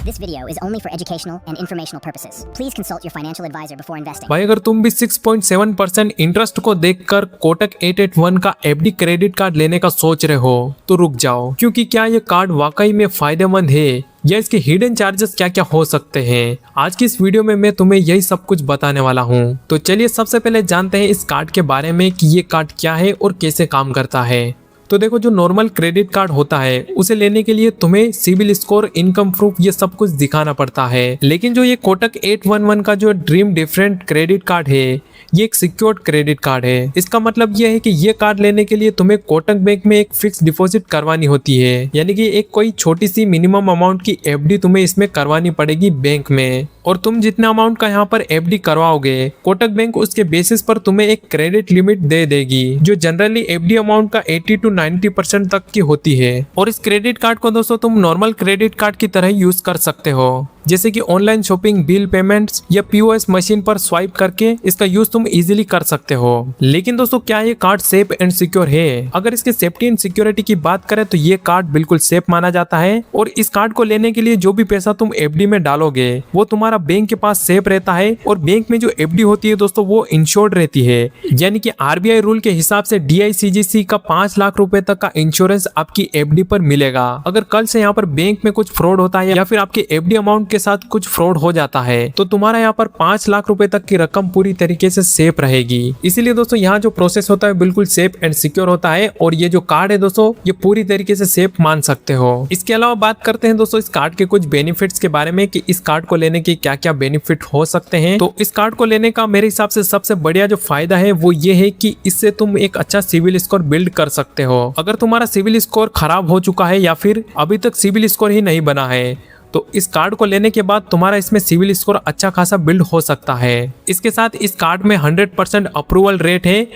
This video is only for educational and informational purposes. Please consult your financial advisor before investing. भाई अगर तुम भी 6.7% interest को देखकर कोटक 881 का एफडी क्रेडिट कार्ड लेने का सोच रहे हो तो रुक जाओ, क्योंकि क्या ये कार्ड वाकई में फायदेमंद है या इसके हिडन चार्जेस क्या क्या हो सकते हैं। आज की इस वीडियो में मैं तुम्हें यही सब कुछ बताने वाला हूँ। तो चलिए सबसे पहले जानते हैं इस कार्ड के बारे में कि ये कार्ड क्या है और कैसे काम करता है। तो देखो, जो नॉर्मल क्रेडिट कार्ड होता है उसे लेने के लिए तुम्हें सिविल स्कोर, इनकम प्रूफ ये सब कुछ दिखाना पड़ता है। लेकिन जो ये कोटक 811 का जो ड्रीम डिफरेंट क्रेडिट कार्ड है, ये एक सिक्योर्ड क्रेडिट कार्ड है। इसका मतलब ये है कि ये कार्ड लेने के लिए तुम्हें कोटक बैंक में एक फिक्स डिपॉजिट करवानी होती है, यानी कि एक कोई छोटी सी मिनिमम अमाउंट की एफडी तुम्हें इसमें करवानी पड़ेगी बैंक में। और तुम जितने अमाउंट का यहाँ पर एफडी करवाओगे, कोटक बैंक उसके बेसिस पर तुम्हें एक क्रेडिट लिमिट दे देगी, जो जनरली एफडी अमाउंट का 80 to 90% तक की होती है। और इस क्रेडिट कार्ड को दोस्तों तुम नॉर्मल क्रेडिट कार्ड की तरह यूज कर सकते हो, जैसे कि ऑनलाइन शॉपिंग, बिल पेमेंट्स या पीओएस मशीन पर स्वाइप करके इसका यूज तुम इजीली कर सकते हो। लेकिन दोस्तों, क्या ये कार्ड सेफ एंड सिक्योर है? अगर इसके सेफ्टी एंड सिक्योरिटी की बात करें तो ये कार्ड बिल्कुल सेफ माना जाता है। और इस कार्ड को लेने के लिए जो भी पैसा तुम एफडी में डालोगे वो तुम्हारा बैंक के पास सेफ रहता है। और बैंक में जो एफडी होती है दोस्तों वो इंश्योर्ड रहती है, यानी कि आरबीआई रूल के हिसाब से डीआईसीजीसी का 5 लाख रुपए तक का इंश्योरेंस आपकी एफडी पर मिलेगा। अगर कल से यहाँ पर बैंक में कुछ फ्रॉड होता है या फिर आपके एफडी अमाउंट के साथ कुछ फ्रॉड हो जाता है तो तुम्हारा यहाँ पर 5 लाख रुपए तक की रकम पूरी तरीके से सेफ रहेगी। इसीलिए दोस्तों यहाँ जो प्रोसेस होता है बिल्कुल सेफ एंड सिक्योर होता है। और ये जो कार्ड है दोस्तों ये पूरी तरीके से सेफ मान सकते हो। इसके अलावा बात करते हैं दोस्तों इस कार्ड के कुछ बेनिफिट्स के बारे में कि इस कार्ड को लेने के क्या क्या बेनिफिट हो सकते हैं। तो इस कार्ड को लेने का मेरे हिसाब से सबसे बढ़िया जो फायदा है वो ये है कि इससे तुम एक अच्छा सिविल स्कोर बिल्ड कर सकते हो। अगर तुम्हारा सिविल स्कोर खराब हो चुका है या फिर अभी तक सिविल स्कोर ही नहीं बना है तो इस कार्ड को लेने के बाद तुम्हारा इसमें सिविल स्कोर अच्छा खासा बिल्ड हो सकता है। इसके साथ इस कार्ड में 100% अप्रूवल रेट है,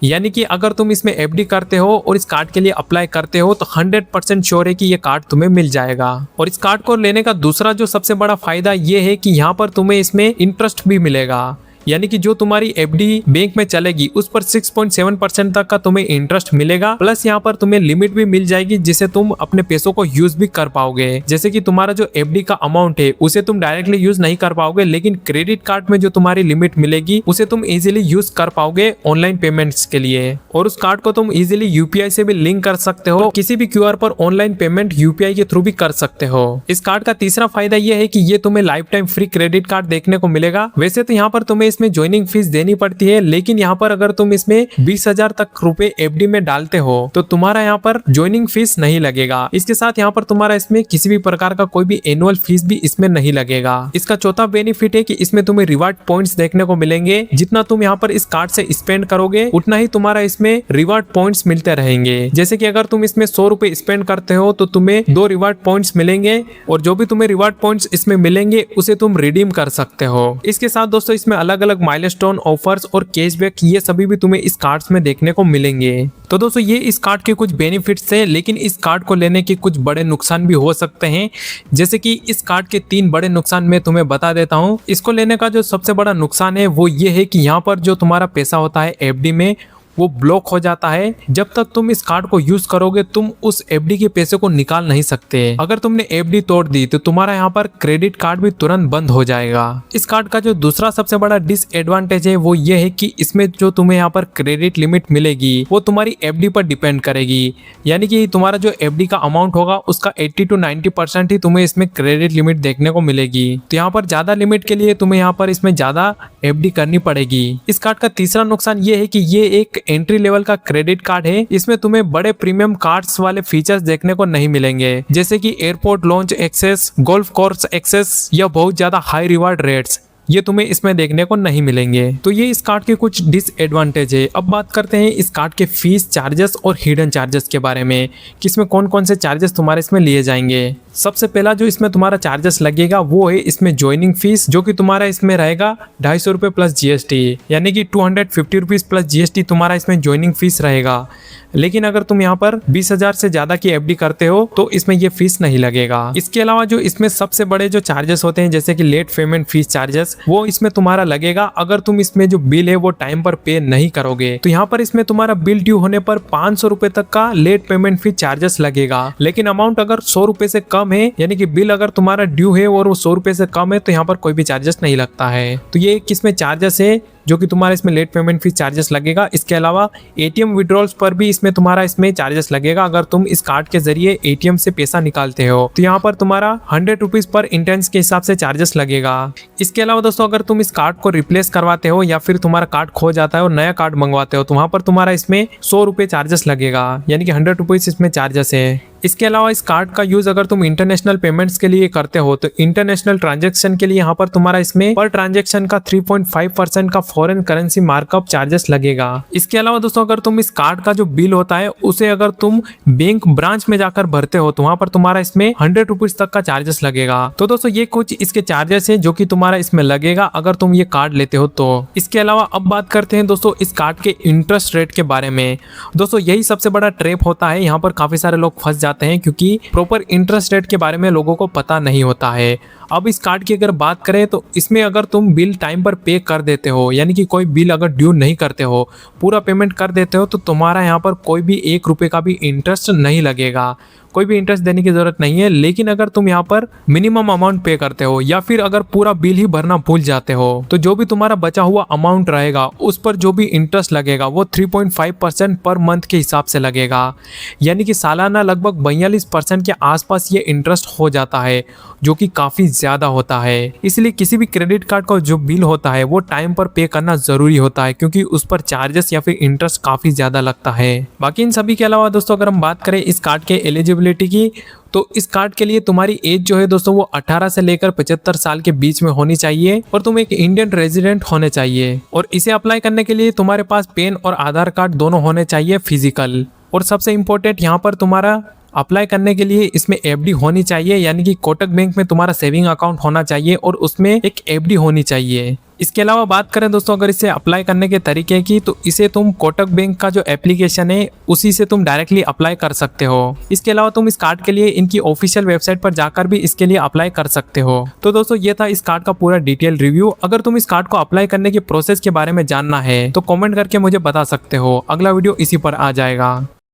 यानी कि अगर तुम इसमें एफडी करते हो और इस कार्ड के लिए अप्लाई करते हो तो 100% श्योर है कि ये कार्ड तुम्हें मिल जाएगा। और इस कार्ड को लेने का दूसरा जो सबसे बड़ा फायदा ये है कि यहाँ पर तुम्हें इसमें इंटरेस्ट भी मिलेगा, यानी कि जो तुम्हारी एफडी बैंक में चलेगी उस पर 6.7% तक का तुम्हें इंटरेस्ट मिलेगा। प्लस यहाँ पर तुम्हें लिमिट भी मिल जाएगी जिससे तुम अपने पैसों को यूज भी कर पाओगे। जैसे कि तुम्हारा जो एफडी का अमाउंट है उसे तुम डायरेक्टली यूज नहीं कर पाओगे, लेकिन क्रेडिट कार्ड में जो तुम्हारी लिमिट मिलेगी उसे तुम इजीली यूज कर पाओगे ऑनलाइन पेमेंट्स के लिए। और उस कार्ड को तुम इजीली यूपीआई से भी लिंक कर सकते हो, किसी भी क्यूआर पर ऑनलाइन पेमेंट यूपीआई के थ्रू भी कर सकते हो। इस कार्ड का तीसरा फायदा यह है कि ये तुम्हें life time free credit card देखने को मिलेगा। वैसे तो यहाँ पर तुम्हें इसमें ज्वाइनिंग फीस देनी पड़ती है, लेकिन यहाँ पर अगर तुम इसमें 20,000 तक रुपए एफडी में डालते हो तो तुम्हारा यहाँ पर ज्वाइनिंग फीस नहीं लगेगा। इसके साथ यहाँ पर तुम्हारा इसमें किसी भी प्रकार का कोई भी एनुअल फीस भी इसमें नहीं लगेगा। इसका चौथा बेनिफिट है कि इसमें तुम्हें रिवार्ड पॉइंट्स देखने को मिलेंगे। जितना तुम यहाँ पर इस कार्ड से स्पेंड करोगे उतना ही तुम्हारा इसमें रिवार्ड पॉइंट्स मिलते रहेंगे। जैसे कि अगर तुम इसमें 100 रुपए स्पेंड करते हो तो तुम्हें 2 रिवार्ड पॉइंट्स मिलेंगे, और जो भी तुम्हें रिवार्ड पॉइंट्स इसमें मिलेंगे उसे तुम रिडीम कर सकते हो। इसके साथ दोस्तों इसमें अलग अलग माइलस्टोन ऑफर्स और कैशबैक ये सभी भी तुम्हें इस कार्ड्स में देखने को मिलेंगे। तो दोस्तों ये इस कार्ड के कुछ बेनिफिट्स हैं, लेकिन इस कार्ड को लेने के कुछ बड़े नुकसान भी हो सकते हैं। जैसे कि इस कार्ड के 3 बड़े नुकसान मैं तुम्हें बता देता हूँ। इसको लेने का जो सबसे बड़ा नुकसान है वो ये है कि यहाँ पर जो तुम्हारा पैसा होता है एफडी में वो ब्लॉक हो जाता है। जब तक तुम इस कार्ड को यूज करोगे तुम उस एफडी के पैसे को निकाल नहीं सकते। अगर तुमने एफडी तोड़ दी तो तुम्हारा यहाँ पर क्रेडिट कार्ड भी तुरंत बंद हो जाएगा। इस कार्ड का जो दूसरा सबसे बड़ा डिसएडवांटेज है वो ये है कि इसमें जो तुम्हें यहाँ पर क्रेडिट लिमिट मिलेगी वो तुम्हारी एफडी पर डिपेंड करेगी, यानी कि तुम्हारा जो एफडी का अमाउंट होगा उसका 80 to 90% ही तुम्हें इसमें क्रेडिट लिमिट देखने को मिलेगी। तो यहाँ पर ज्यादा लिमिट के लिए तुम्हें यहाँ पर इसमें ज्यादा एफडी करनी पड़ेगी। इस कार्ड का तीसरा नुकसान ये है कि ये एक एंट्री लेवल का क्रेडिट कार्ड है। इसमें तुम्हें बड़े प्रीमियम कार्ड्स वाले फीचर्स देखने को नहीं मिलेंगे, जैसे कि airport lounge access, golf course access या बहुत ज्यादा हाई रिवार्ड रेट्स, ये तुम्हें इसमें देखने को नहीं मिलेंगे। तो ये इस कार्ड के कुछ डिसएडवांटेज है। अब बात करते हैं इस कार्ड के फीस, चार्जेस और हिडन चार्जेस के बारे में कि इसमें कौन कौन से चार्जेस तुम्हारे इसमें लिए जाएंगे। सबसे पहला जो इसमें तुम्हारा चार्जेस लगेगा वो है इसमें ज्वाइनिंग फीस, जो कि तुम्हारा इसमें रहेगा 250 रुपये प्लस जीएसटी, यानी कि 250 रुपीज प्लस जीएसटी तुम्हारा इसमें ज्वाइनिंग फीस रहेगा। लेकिन अगर तुम यहाँ पर 20,000 से ज्यादा की एफडी करते हो तो इसमें ये फीस नहीं लगेगा। इसके अलावा जो इसमें सबसे बड़े जो चार्जेस होते हैं जैसे कि लेट पेमेंट फीस चार्जेस, वो इसमें तुम्हारा लगेगा अगर तुम इसमें जो बिल है वो टाइम पर पे नहीं करोगे। तो यहाँ पर इसमें तुम्हारा बिल ड्यू होने पर 500 रुपए तक का लेट पेमेंट फी चार्जेस लगेगा। लेकिन अमाउंट अगर 100 रुपए से कम कम है, यानी कि बिल अगर तुम्हारा ड्यू है और वो 100 रुपए से कम है, तो यहाँ पर कोई भी चार्जेस नहीं लगता है। तो ये एक इसमें चार्जेस है जो कि तुम्हारा इसमें लेट पेमेंट फीस चार्जेस लगेगा। इसके अलावा एटीएम विड्रॉल्स पर भी इसमें तुम्हारा इसमें चार्जेस लगेगा। अगर तुम इस कार्ड के जरिए एटीएम से पैसा निकालते हो तो यहाँ पर तुम्हारा 100 रुपीज पर इंटेंस के हिसाब से चार्जेस लगेगा। इसके अलावा दोस्तों अगर तुम इस कार्ड को रिप्लेस करवाते हो या फिर तुम्हारा कार्ड खो जाता है और नया कार्ड मंगवाते हो तो वहां पर तुम्हारा इसमें 100 रुपए चार्जेस लगेगा, यानी कि 100 रुपीज इसमें चार्जेस है। इसके अलावा इस कार्ड का यूज अगर तुम इंटरनेशनल पेमेंट्स के लिए करते हो तो इंटरनेशनल ट्रांजैक्शन के लिए यहाँ पर तुम्हारा इसमें पर ट्रांजैक्शन का 3.5% का फॉरेन करेंसी मार्कअप चार्जेस लगेगा। इसके अलावा दोस्तों अगर तुम इस कार्ड का जो बिल होता है उसे अगर तुम बैंक ब्रांच में जाकर भरते हो तो वहां पर तुम्हारा इसमें 100 रुपीज तक का चार्जेस लगेगा। तो दोस्तों ये कुछ इसके चार्जेस है जो कि तुम्हारा इसमें लगेगा अगर तुम ये कार्ड लेते हो तो। इसके अलावा अब बात करते हैं दोस्तों इस कार्ड के इंटरेस्ट रेट के बारे में। दोस्तों यही सबसे बड़ा ट्रैप होता है, यहाँ पर काफी सारे लोग फंस जाते हैं क्योंकि प्रॉपर इंटरेस्ट रेट के बारे में लोगों को पता नहीं होता है। अब इस कार्ड की अगर बात करें तो इसमें अगर तुम बिल टाइम पर पे कर देते हो, यानी कि कोई बिल अगर ड्यू नहीं करते हो, पूरा पेमेंट कर देते हो, तो तुम्हारा यहाँ पर कोई भी 1 रुपए का भी इंटरेस्ट नहीं लगेगा, कोई भी इंटरेस्ट देने की जरूरत नहीं है। लेकिन अगर तुम यहाँ पर मिनिमम अमाउंट पे करते हो या फिर अगर पूरा बिल ही भरना भूल जाते हो तो जो भी तुम्हारा बचा हुआ अमाउंट रहेगा उस पर जो भी इंटरेस्ट लगेगा वो 3.5% पर मंथ के हिसाब से लगेगा, यानी कि सालाना लगभग 42% के आसपास ये इंटरेस्ट हो जाता है, जो कि काफी ज्यादा होता है। इसलिए किसी भी क्रेडिट कार्ड का जो बिल होता है वो टाइम पर पे करना जरूरी होता है, क्योंकि उस पर चार्जेस या फिर इंटरेस्ट काफी ज्यादा लगता है। बाकी इन सभी के अलावा दोस्तों अगर हम बात करें इस कार्ड के एलिजिबिलिटी की, तो इस कार्ड के लिए तुम्हारी एज जो है दोस्तों वो 18 से लेकर 75 साल के बीच में होनी चाहिए और तुम एक इंडियन रेजिडेंट होने चाहिए। और इसे अप्लाई करने के लिए तुम्हारे पास पेन और आधार कार्ड दोनों होने चाहिए फिजिकल। और सबसे इम्पोर्टेंट यहाँ पर तुम्हारा अप्लाई करने के लिए इसमें एफडी होनी चाहिए, यानी कि कोटक बैंक में तुम्हारा सेविंग अकाउंट होना चाहिए और उसमें एक एफडी होनी चाहिए। इसके अलावा बात करें दोस्तों अगर इसे अप्लाई करने के तरीके की, तो इसे तुम कोटक बैंक का जो एप्लीकेशन है उसी से तुम डायरेक्टली अप्लाई कर सकते हो। इसके अलावा तुम इस कार्ड के लिए इनकी ऑफिशियल वेबसाइट पर जाकर भी इसके लिए अप्लाई कर सकते हो। तो दोस्तों ये था इस कार्ड का पूरा डिटेल रिव्यू। अगर तुम इस कार्ड को अप्लाई करने की प्रोसेस के बारे में जानना है तो कॉमेंट करके मुझे बता सकते हो, अगला वीडियो इसी पर आ जाएगा।